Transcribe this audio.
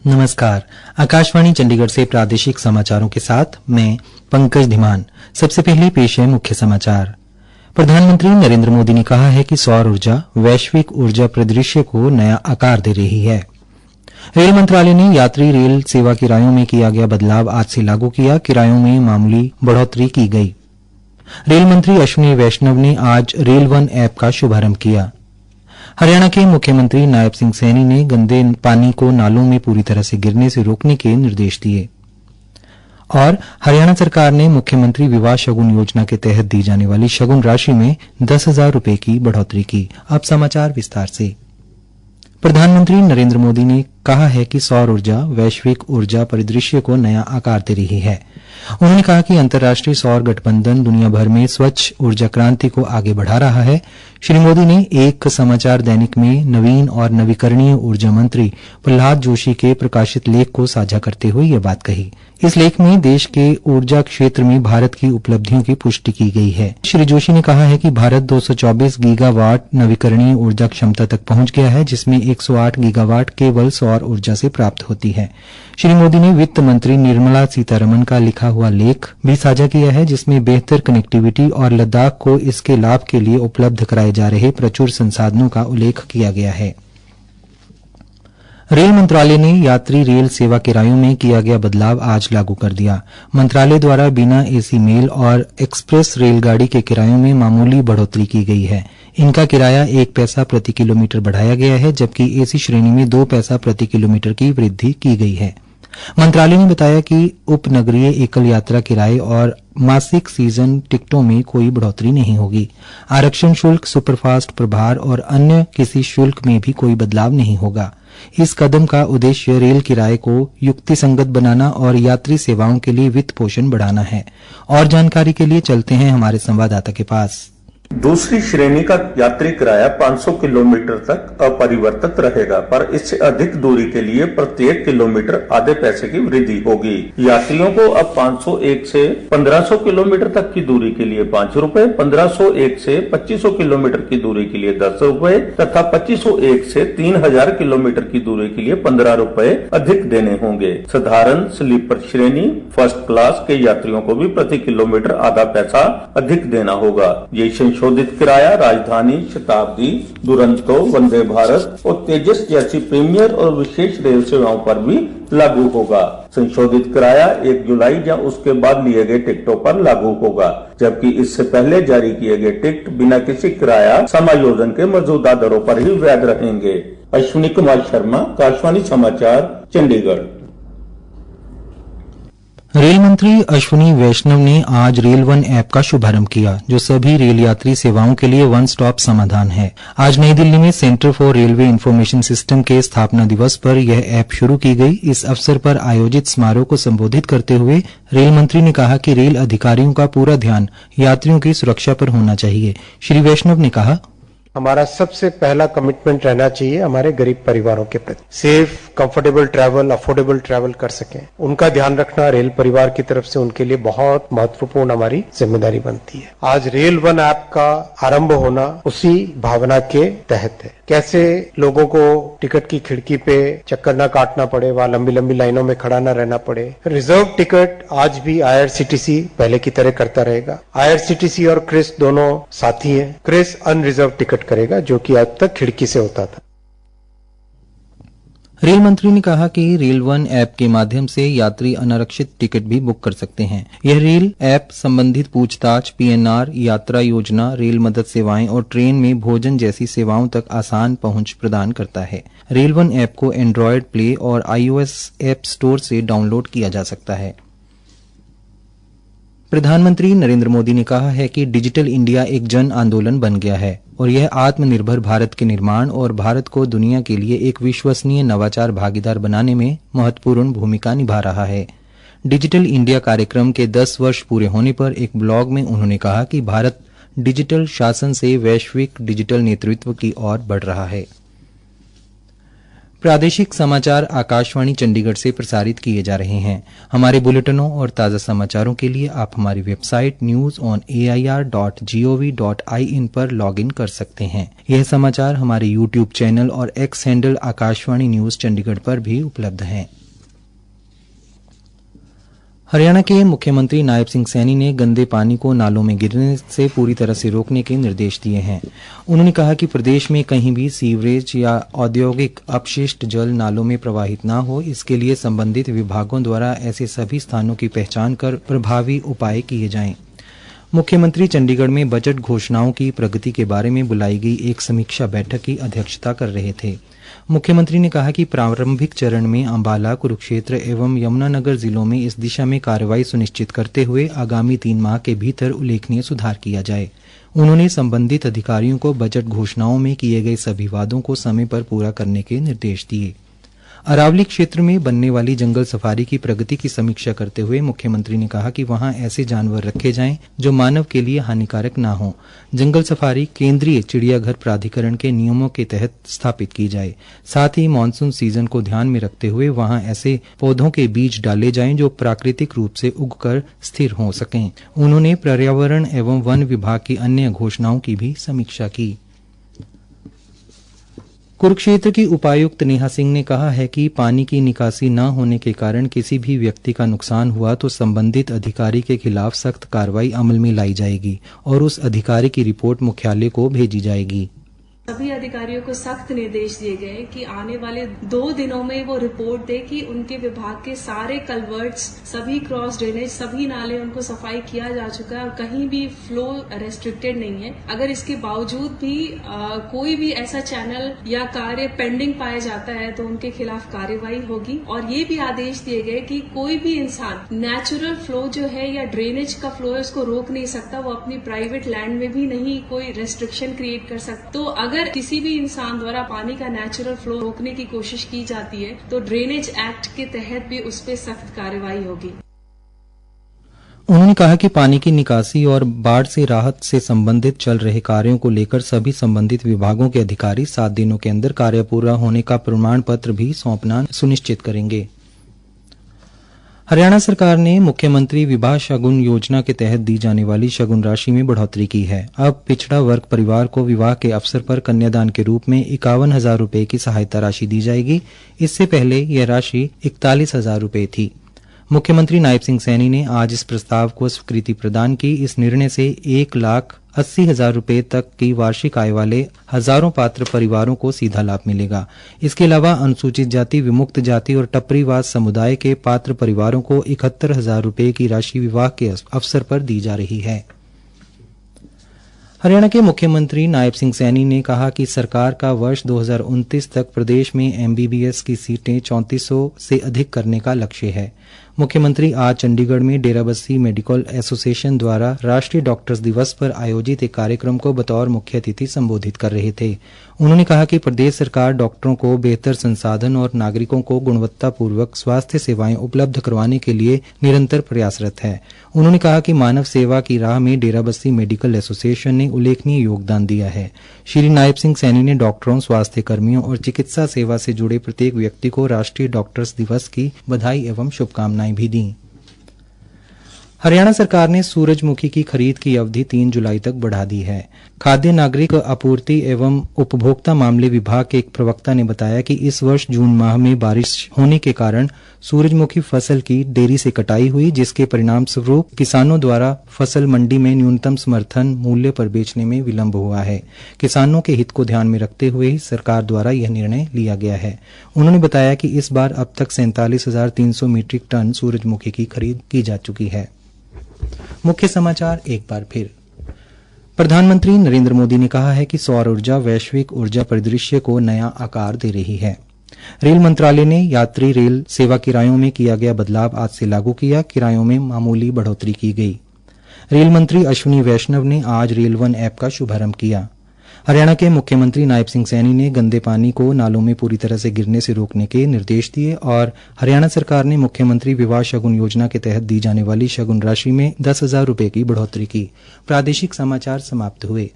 नमस्कार। आकाशवाणी चंडीगढ़ से प्रादेशिक समाचारों के साथ मैं पंकज धीमान। सबसे पहले पेश है मुख्य समाचार। प्रधानमंत्री नरेंद्र मोदी ने कहा है कि सौर ऊर्जा वैश्विक ऊर्जा परिदृश्य को नया आकार दे रही है। रेल मंत्रालय ने यात्री रेल सेवा किरायों में किया गया बदलाव आज से लागू किया। किरायों में मामूली बढ़ोतरी की गई। रेल मंत्री अश्विनी वैष्णव ने आज रेल वन ऐप का शुभारंभ किया। हरियाणा के मुख्यमंत्री नायब सिंह सैनी ने गंदे पानी को नालों में पूरी तरह से गिरने से रोकने के निर्देश दिए। और हरियाणा सरकार ने मुख्यमंत्री विवाह शगुन योजना के तहत दी जाने वाली शगुन राशि में 10,000 रुपए की बढ़ोतरी की। अब समाचार विस्तार से। प्रधानमंत्री नरेंद्र मोदी ने कहा है कि सौर ऊर्जा वैश्विक ऊर्जा परिदृश्य को नया आकार दे रही है। उन्होंने कहा कि अंतर्राष्ट्रीय सौर गठबंधन दुनिया भर में स्वच्छ ऊर्जा क्रांति को आगे बढ़ा रहा है। श्री मोदी ने एक समाचार दैनिक में नवीन और नवीकरणीय ऊर्जा मंत्री प्रहलाद जोशी के प्रकाशित लेख को साझा करते हुए यह बात कही। इस लेख में देश के ऊर्जा क्षेत्र में भारत की उपलब्धियों की पुष्टि की गई है। श्री जोशी ने कहा है कि भारत 224 गीगावाट नवीकरणीय ऊर्जा क्षमता तक पहुंच गया है, जिसमें 108 गीगावाट केवल सौर ऊर्जा से प्राप्त होती है। श्री मोदी ने वित्त मंत्री निर्मला सीतारमण का लिखा हुआ लेख भी साझा किया है, जिसमें बेहतर कनेक्टिविटी और लद्दाख को इसके लाभ के लिए उपलब्ध कराए जा रहे प्रचुर संसाधनों का उल्लेख किया गया है। रेल मंत्रालय ने यात्री रेल सेवा किरायों में किया गया बदलाव आज लागू कर दिया। मंत्रालय द्वारा बिना एसी मेल और एक्सप्रेस रेलगाड़ी के किरायों में मामूली बढ़ोतरी की गई है। इनका किराया 1 पैसा प्रति किलोमीटर बढ़ाया गया है, जबकि एसी श्रेणी में 2 पैसा प्रति किलोमीटर की वृद्धि की गई है। मंत्रालय ने बताया कि उपनगरीय एकल यात्रा किराए और मासिक सीजन टिकटों में कोई बढ़ोतरी नहीं होगी। आरक्षण शुल्क, सुपरफास्ट प्रभार और अन्य किसी शुल्क में भी कोई बदलाव नहीं होगा। इस कदम का उद्देश्य रेल किराए को युक्तिसंगत बनाना और यात्री सेवाओं के लिए वित्त पोषण बढ़ाना है। और जानकारी के लिए चलते हैं हमारे संवाददाता के पास। दूसरी श्रेणी का यात्री किराया 500 किलोमीटर तक अपरिवर्तित रहेगा, पर इससे अधिक दूरी के लिए प्रत्येक किलोमीटर आधे पैसे की वृद्धि होगी। यात्रियों को अब 501 से 1500 किलोमीटर तक की दूरी के लिए 5 रुपए, 1501 से 2500 किलोमीटर की दूरी के लिए 10 रुपए तथा 2501 से 3000 किलोमीटर की दूरी के लिए 15 रुपए अधिक देने होंगे। साधारण स्लीपर श्रेणी फर्स्ट क्लास के यात्रियों को भी प्रति किलोमीटर आधा पैसा अधिक देना होगा। ये संशोधित किराया राजधानी, शताब्दी, दुरंतो, वंदे भारत और तेजस जैसी प्रीमियर और विशेष रेल सेवाओं पर भी लागू होगा। संशोधित किराया 1 जुलाई या उसके बाद लिए गए टिकटों पर लागू होगा, जबकि इससे पहले जारी किए गए टिकट बिना किसी किराया समायोजन के मौजूदा दरों पर ही वैध रहेंगे। अश्विनी कुमार शर्मा, आकाशवाणी समाचार, चंडीगढ़। रेल मंत्री अश्विनी वैष्णव ने आज रेल वन ऐप का शुभारंभ किया, जो सभी रेल यात्री सेवाओं के लिए वन स्टॉप समाधान है। आज नई दिल्ली में centre for railway information system के स्थापना दिवस पर यह ऐप शुरू की गई। इस अवसर पर आयोजित समारोह को संबोधित करते हुए रेल मंत्री ने कहा कि रेल अधिकारियों का पूरा ध्यान यात्रियों की सुरक्षा पर होना चाहिए। श्री वैष्णव ने कहा, हमारा सबसे पहला कमिटमेंट रहना चाहिए हमारे गरीब परिवारों के प्रति। Safe, comfortable travel, affordable travel कर सकें, उनका ध्यान रखना रेल परिवार की तरफ से उनके लिए बहुत महत्वपूर्ण हमारी जिम्मेदारी बनती है। आज रेल वन ऐप का आरंभ होना उसी भावना के तहत है। कैसे लोगों को टिकट की खिड़की पे चक्कर न काटना पड़े, वहां लंबी लंबी लाइनों में खड़ा न रहना पड़े। रिजर्व टिकट आज भी IRCTC पहले की तरह करता रहेगा। IRCTC और क्रिस दोनों साथी हैं। क्रिस अनरिजर्व टिकट करेगा, जो कि आज तक खिड़की से होता था। रेल मंत्री ने कहा कि रेल वन ऐप के माध्यम से यात्री अनारक्षित टिकट भी बुक कर सकते हैं। यह रेल ऐप संबंधित पूछताछ, PNR, यात्रा योजना, रेल मदद सेवाएं और ट्रेन में भोजन जैसी सेवाओं तक आसान पहुंच प्रदान करता है। रेल वन ऐप को एंड्रॉयड प्ले और iOS ऐप स्टोर से डाउनलोड किया जा सकता है। प्रधानमंत्री नरेंद्र मोदी ने कहा है कि डिजिटल इंडिया एक जन आंदोलन बन गया है और यह आत्मनिर्भर भारत के निर्माण और भारत को दुनिया के लिए एक विश्वसनीय नवाचार भागीदार बनाने में महत्वपूर्ण भूमिका निभा रहा है। डिजिटल इंडिया कार्यक्रम के 10 वर्ष पूरे होने पर एक ब्लॉग में उन्होंने कहा कि भारत डिजिटल शासन से वैश्विक डिजिटल नेतृत्व की ओर बढ़ रहा है। प्रादेशिक समाचार आकाशवाणी चंडीगढ़ से प्रसारित किए जा रहे हैं। हमारे बुलेटिनों और ताज़ा समाचारों के लिए आप हमारी वेबसाइट newsonair.gov.in पर लॉगिन कर सकते हैं। यह समाचार हमारे यूट्यूब चैनल और x handle Akashvani news Chandigarh पर भी उपलब्ध हैं। हरियाणा के मुख्यमंत्री नायब सिंह सैनी ने गंदे पानी को नालों में गिरने से पूरी तरह से रोकने के निर्देश दिए हैं। उन्होंने कहा कि प्रदेश में कहीं भी सीवरेज या औद्योगिक अपशिष्ट जल नालों में प्रवाहित न हो, इसके लिए संबंधित विभागों द्वारा ऐसे सभी स्थानों की पहचान कर प्रभावी उपाय किए जाएं। मुख्यमंत्री चंडीगढ़ में बजट घोषणाओं की प्रगति के बारे में बुलाई गई एक समीक्षा बैठक की अध्यक्षता कर रहे थे। मुख्यमंत्री ने कहा कि प्रारंभिक चरण में अंबाला, कुरुक्षेत्र एवं यमुनानगर जिलों में इस दिशा में कार्रवाई सुनिश्चित करते हुए आगामी 3 माह के भीतर उल्लेखनीय सुधार किया जाए। उन्होंने संबंधित अधिकारियों को बजट घोषणाओं में किए गए सभी वादों को समय पर पूरा करने के निर्देश दिए। अरावली क्षेत्र में बनने वाली जंगल सफारी की प्रगति की समीक्षा करते हुए मुख्यमंत्री ने कहा कि वहां ऐसे जानवर रखे जाएं जो मानव के लिए हानिकारक न हो। जंगल सफारी केंद्रीय चिड़ियाघर प्राधिकरण के नियमों के तहत स्थापित की जाए। साथ ही मानसून सीजन को ध्यान में रखते हुए वहां ऐसे पौधों के बीज डाले जाएं जो प्राकृतिक रूप से उगकर स्थिर हो सकें। उन्होंने पर्यावरण एवं वन विभाग की अन्य घोषणाओं की भी समीक्षा की। कुरुक्षेत्र की उपायुक्त नेहा सिंह ने कहा है कि पानी की निकासी न होने के कारण किसी भी व्यक्ति का नुकसान हुआ तो संबंधित अधिकारी के खिलाफ सख्त कार्रवाई अमल में लाई जाएगी और उस अधिकारी की रिपोर्ट मुख्यालय को भेजी जाएगी। सभी अधिकारियों को सख्त निर्देश दिए गए कि आने वाले 2 दिनों में वो रिपोर्ट दे कि उनके विभाग के सारे कल्वर्ट्स, सभी क्रॉस ड्रेनेज, सभी नाले उनको सफाई किया जा चुका है और कहीं भी फ्लो रेस्ट्रिक्टेड नहीं है। अगर इसके बावजूद भी कोई भी ऐसा चैनल या कार्य पेंडिंग पाया जाता है तो उनके खिलाफ कार्रवाई होगी। और ये भी आदेश दिए गए कि कोई भी इंसान नेचुरल फ्लो जो है या ड्रेनेज का फ्लो है उसको रोक नहीं सकता, वो अपनी प्राइवेट लैंड में भी नहीं कोई रेस्ट्रिक्शन क्रिएट कर सकता। तो अगर किसी भी इंसान द्वारा पानी का नेचुरल फ्लो रोकने की कोशिश की जाती है तो ड्रेनेज एक्ट के तहत भी उस पर सख्त कार्रवाई होगी। उन्होंने कहा कि पानी की निकासी और बाढ़ से राहत से संबंधित चल रहे कार्यों को लेकर सभी संबंधित विभागों के अधिकारी 7 दिनों के अंदर कार्य पूरा होने का प्रमाण पत्र भी सौंपना सुनिश्चित करेंगे। हरियाणा सरकार ने मुख्यमंत्री विवाह शगुन योजना के तहत दी जाने वाली शगुन राशि में बढ़ोतरी की है। अब पिछड़ा वर्ग परिवार को विवाह के अवसर पर कन्यादान के रूप में 51,000 रुपए की सहायता राशि दी जाएगी। इससे पहले यह राशि 41,000 रुपए थी। मुख्यमंत्री नायब सिंह सैनी ने आज इस प्रस्ताव को स्वीकृति प्रदान की। इस निर्णय से 1,80,000 रुपए तक की वार्षिक आय वाले हजारों पात्र परिवारों को सीधा लाभ मिलेगा। इसके अलावा अनुसूचित जाति, विमुक्त जाति और टपरीवाद समुदाय के पात्र परिवारों को 71,000 रुपए की राशि विवाह के अवसर पर दी जा रही है। हरियाणा के मुख्यमंत्री नायब सिंह सैनी ने कहा कि सरकार का वर्ष 2029 तक प्रदेश में MBBS की सीटें 3400 से अधिक करने का लक्ष्य है। मुख्यमंत्री आज चंडीगढ़ में डेराबस्सी मेडिकल एसोसिएशन द्वारा राष्ट्रीय डॉक्टर्स दिवस पर आयोजित एक कार्यक्रम को बतौर मुख्य अतिथि संबोधित कर रहे थे। उन्होंने कहा कि प्रदेश सरकार डॉक्टरों को बेहतर संसाधन और नागरिकों को गुणवत्तापूर्वक स्वास्थ्य सेवाएं उपलब्ध करवाने के लिए निरंतर प्रयासरत है। उन्होंने कहा कि मानव सेवा की राह में डेराबस्सी मेडिकल एसोसिएशन ने उल्लेखनीय योगदान दिया है। श्री नायब सिंह सैनी ने डॉक्टरों, स्वास्थ्य कर्मियों और चिकित्सा सेवा से जुड़े प्रत्येक व्यक्ति को राष्ट्रीय डॉक्टर्स दिवस की बधाई एवं शुभकामनाएं भी दी। हरियाणा सरकार ने सूरजमुखी की खरीद की अवधि 3 जुलाई तक बढ़ा दी है। खाद्य नागरिक आपूर्ति एवं उपभोक्ता मामले विभाग के एक प्रवक्ता ने बताया कि इस वर्ष जून माह में बारिश होने के कारण सूरजमुखी फसल की देरी से कटाई हुई, जिसके परिणाम स्वरूप किसानों द्वारा फसल मंडी में न्यूनतम समर्थन मूल्य पर बेचने में विलंब हुआ है। किसानों के हित को ध्यान में रखते हुए ही सरकार द्वारा यह निर्णय लिया गया है। उन्होंने बताया कि इस बार अब तक 47,300 मीट्रिक टन सूरजमुखी की खरीद की जा चुकी है। मुख्य समाचार एक बार फिर। प्रधानमंत्री नरेंद्र मोदी ने कहा है कि सौर ऊर्जा वैश्विक ऊर्जा परिदृश्य को नया आकार दे रही है। रेल मंत्रालय ने यात्री रेल सेवा किरायों में किया गया बदलाव आज से लागू किया। किरायों में मामूली बढ़ोतरी की गई। रेल मंत्री अश्विनी वैष्णव ने आज रेल वन ऐप का शुभारंभ किया। हरियाणा के मुख्यमंत्री नायब सिंह सैनी ने गंदे पानी को नालों में पूरी तरह से गिरने से रोकने के निर्देश दिए और हरियाणा सरकार ने मुख्यमंत्री विवाह शगुन योजना के तहत दी जाने वाली शगुन राशि में 10,000 रुपए की बढ़ोतरी की। प्रादेशिक समाचार समाप्त हुए।